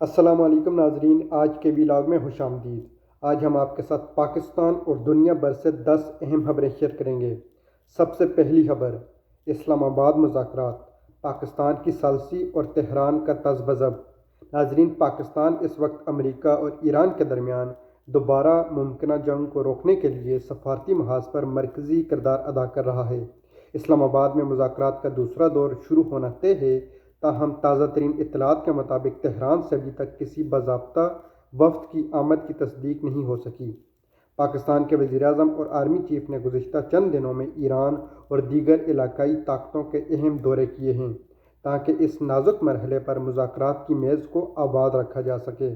السلام علیکم ناظرین، آج کے ولاگ میں خوش آمدید۔ آج ہم آپ کے ساتھ پاکستان اور دنیا بھر سے 10 اہم خبریں شیئر کریں گے۔ سب سے پہلی خبر، اسلام آباد مذاکرات، پاکستان کی ثالثی اور تہران کا طرز بضب۔ ناظرین، پاکستان اس وقت امریکہ اور ایران کے درمیان دوبارہ ممکنہ جنگ کو روکنے کے لیے سفارتی محاذ پر مرکزی کردار ادا کر رہا ہے۔ اسلام آباد میں مذاکرات کا دوسرا دور شروع ہونا طے ہے، تاہم تازہ ترین اطلاعات کے مطابق تہران سے ابھی تک کسی باضابطہ وفد کی آمد کی تصدیق نہیں ہو سکی۔ پاکستان کے وزیر اعظم اور آرمی چیف نے گزشتہ چند دنوں میں ایران اور دیگر علاقائی طاقتوں کے اہم دورے کیے ہیں تاکہ اس نازک مرحلے پر مذاکرات کی میز کو آباد رکھا جا سکے۔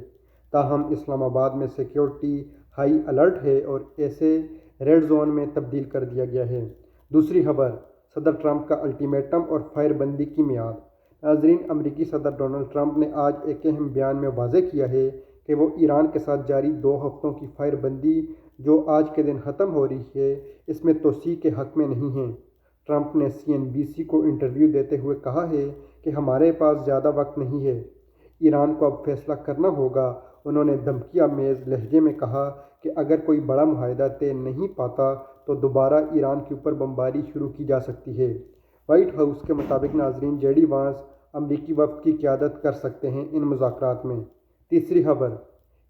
تاہم اسلام آباد میں سیکیورٹی ہائی الرٹ ہے اور اسے ریڈ زون میں تبدیل کر دیا گیا ہے۔ دوسری خبر، صدر ٹرمپ کا الٹیمیٹم اور فائر بندی کی میعاد۔ ناظرین، امریکی صدر ڈونلڈ ٹرمپ نے آج ایک اہم بیان میں واضح کیا ہے کہ وہ ایران کے ساتھ جاری 2 ہفتوں کی فائر بندی جو آج کے دن ختم ہو رہی ہے، اس میں توسیع کے حق میں نہیں ہیں۔ ٹرمپ نے CNBC کو انٹرویو دیتے ہوئے کہا ہے کہ ہمارے پاس زیادہ وقت نہیں ہے، ایران کو اب فیصلہ کرنا ہوگا۔ انہوں نے دھمکی آمیز لہجے میں کہا کہ اگر کوئی بڑا معاہدہ طے نہیں پاتا تو دوبارہ ایران کے اوپر بمباری شروع کی جا سکتی ہے۔ وائٹ ہاؤس کے مطابق ناظرین، JD وانس امریکی وفد کی قیادت کر سکتے ہیں ان مذاکرات میں۔ تیسری خبر،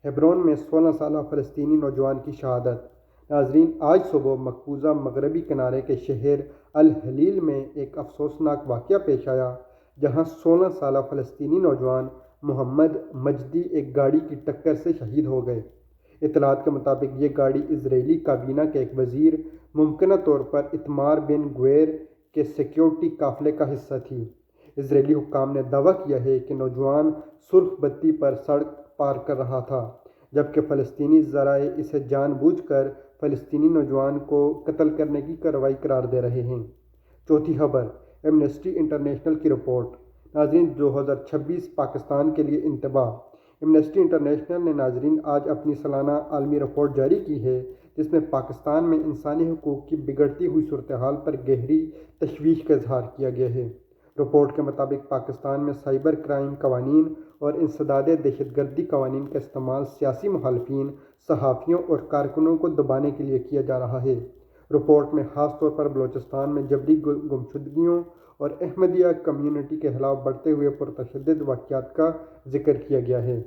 ہیبرون میں 16 سالہ فلسطینی نوجوان کی شہادت۔ ناظرین، آج صبح مقبوضہ مغربی کنارے کے شہر الحلیل میں ایک افسوسناک واقعہ پیش آیا جہاں 16 سالہ فلسطینی نوجوان محمد مجدی ایک گاڑی کی ٹکر سے شہید ہو گئے۔ اطلاعات کے مطابق یہ گاڑی اسرائیلی کابینہ کے ایک وزیر، ممکنہ طور پر اتمار بن گویر کے سیکیورٹی قافلے کا حصہ تھی۔ اسرائیلی حکام نے دعویٰ کیا ہے کہ نوجوان سرخ بتی پر سڑک پار کر رہا تھا، جبکہ فلسطینی ذرائع اسے جان بوجھ کر فلسطینی نوجوان کو قتل کرنے کی کارروائی قرار دے رہے ہیں۔ چوتھی خبر، ایمنسٹی انٹرنیشنل کی رپورٹ۔ ناظرین، 2026 پاکستان کے لیے انتباہ۔ ایمنسٹی انٹرنیشنل نے ناظرین آج اپنی سالانہ عالمی رپورٹ جاری کی ہے جس میں پاکستان میں انسانی حقوق کی بگڑتی ہوئی صورتحال پر گہری تشویش کا اظہار کیا گیا ہے۔ رپورٹ کے مطابق پاکستان میں سائبر کرائم قوانین اور انسداد دہشت گردی قوانین کا استعمال سیاسی مخالفین، صحافیوں اور کارکنوں کو دبانے کے لیے کیا جا رہا ہے۔ رپورٹ میں خاص طور پر بلوچستان میں جبری گمشدگیوں اور احمدیہ کمیونٹی کے خلاف بڑھتے ہوئے پرتشدد واقعات کا ذکر کیا گیا ہے۔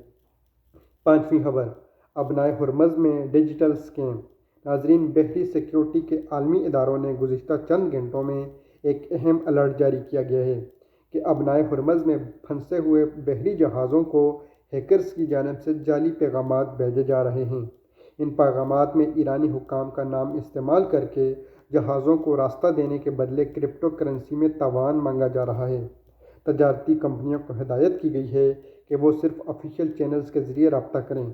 پانچویں خبر، ابنائے ہرمز میں ڈیجیٹل اسکیم۔ ناظرین، بحری سیکیورٹی کے عالمی اداروں نے گزشتہ چند گھنٹوں میں ایک اہم الرٹ جاری کیا گیا ہے کہ ابنائے ہرمز میں پھنسے ہوئے بحری جہازوں کو ہیکرز کی جانب سے جعلی پیغامات بھیجے جا رہے ہیں۔ ان پیغامات میں ایرانی حکام کا نام استعمال کر کے جہازوں کو راستہ دینے کے بدلے کرپٹو کرنسی میں تاوان مانگا جا رہا ہے۔ تجارتی کمپنیوں کو ہدایت کی گئی ہے کہ وہ صرف آفیشیل چینلز کے ذریعے رابطہ کریں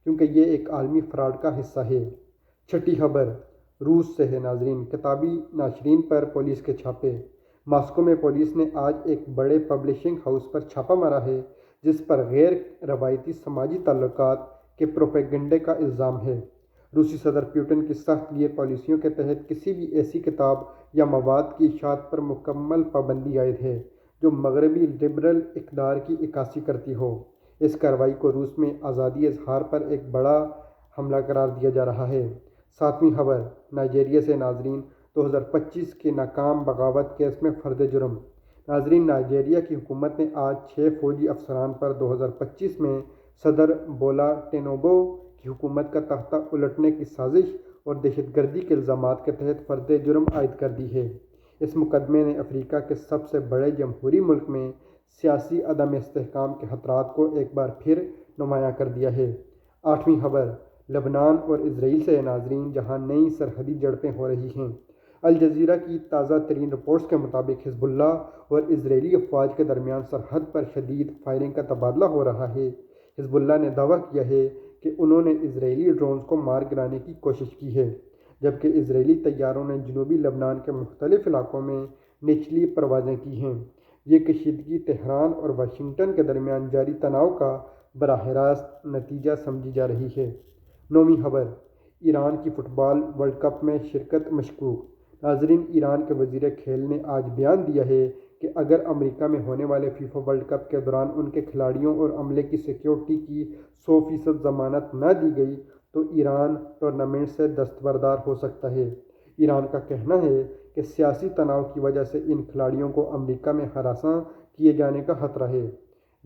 کیونکہ یہ ایک عالمی فراڈ کا حصہ ہے۔ چھٹی خبر، روس سے ہے۔ ناظرین، کتابی ناشرین پر پولیس کے چھاپے۔ ماسکو میں پولیس نے آج ایک بڑے پبلشنگ ہاؤس پر چھاپا مارا ہے جس پر غیر روایتی سماجی تعلقات کے پروپیگنڈے کا الزام ہے۔ روسی صدر پوٹن کی سخت گیر پالیسیوں کے تحت کسی بھی ایسی کتاب یا مواد کی اشاعت پر مکمل پابندی عائد ہے جو مغربی لبرل اقدار کی عکاسی کرتی ہو۔ اس کارروائی کو روس میں آزادی اظہار پر ایک بڑا حملہ قرار دیا جا رہا ہے۔ ساتویں خبر، نائجیریا سے۔ ناظرین، 2025 کے ناکام بغاوت کیس میں فرد جرم۔ ناظرین، نائجیریا کی حکومت نے آج 6 فوجی افسران پر 2025 میں صدر بولا ٹینوبو کی حکومت کا تختہ الٹنے کی سازش اور دہشت گردی کے الزامات کے تحت فرد جرم عائد کر دی ہے۔ اس مقدمے نے افریقہ کے سب سے بڑے جمہوری ملک میں سیاسی عدم استحکام کے خطرات کو ایک بار پھر نمایاں کر دیا ہے۔ آٹھویں خبر، لبنان اور اسرائیل سے ہے۔ ناظرین، جہاں نئی سرحدی جھڑپیں ہو رہی ہیں۔ الجزیرہ کی تازہ ترین رپورٹس کے مطابق حزب اللہ اور اسرائیلی افواج کے درمیان سرحد پر شدید فائرنگ کا تبادلہ ہو رہا ہے۔ حزب اللہ نے دعویٰ کیا ہے کہ انہوں نے اسرائیلی ڈرونز کو مار گرانے کی کوشش کی ہے، جبکہ اسرائیلی طیاروں نے جنوبی لبنان کے مختلف علاقوں میں نچلی پروازیں کی ہیں۔ یہ کشیدگی تہران اور واشنگٹن کے درمیان جاری تناؤ کا براہ راست نتیجہ سمجھی جا رہی ہے۔ نویں خبر، ایران کی فٹ بال ورلڈ کپ میں شرکت مشکوک۔ ناظرین، ایران کے وزیر کھیل نے آج بیان دیا ہے کہ اگر امریکہ میں ہونے والے فیفا ورلڈ کپ کے دوران ان کے کھلاڑیوں اور عملے کی سیکیورٹی کی 100% ضمانت نہ دی گئی تو ایران ٹورنامنٹ سے دستبردار ہو سکتا ہے۔ ایران کا کہنا ہے کہ سیاسی تناؤ کی وجہ سے ان کھلاڑیوں کو امریکہ میں ہراساں کیے جانے کا خطرہ ہے۔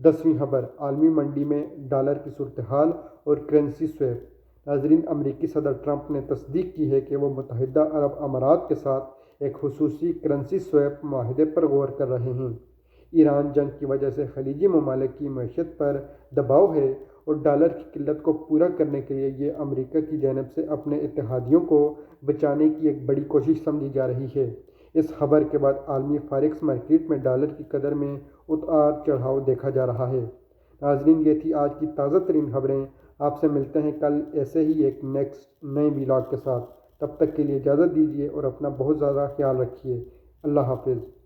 10ویں خبر، عالمی منڈی میں ڈالر کی صورتحال اور کرنسی سویپ۔ ناظرین، امریکی صدر ٹرمپ نے تصدیق کی ہے کہ وہ متحدہ عرب امارات کے ساتھ ایک خصوصی کرنسی سویپ معاہدے پر غور کر رہے ہیں۔ ایران جنگ کی وجہ سے خلیجی ممالک کی معیشت پر دباؤ ہے اور ڈالر کی قلت کو پورا کرنے کے لیے یہ امریکہ کی جانب سے اپنے اتحادیوں کو بچانے کی ایک بڑی کوشش سمجھی جا رہی ہے۔ اس خبر کے بعد عالمی فاریکس مارکیٹ میں ڈالر کی قدر میں اتار چڑھاؤ دیکھا جا رہا ہے۔ ناظرین، یہ تھی آج کی تازہ ترین خبریں۔ آپ سے ملتے ہیں کل ایسے ہی ایک نئے ولاگ کے ساتھ۔ تب تک کے لیے اجازت دیجیے اور اپنا بہت زیادہ خیال رکھیے۔ اللہ حافظ۔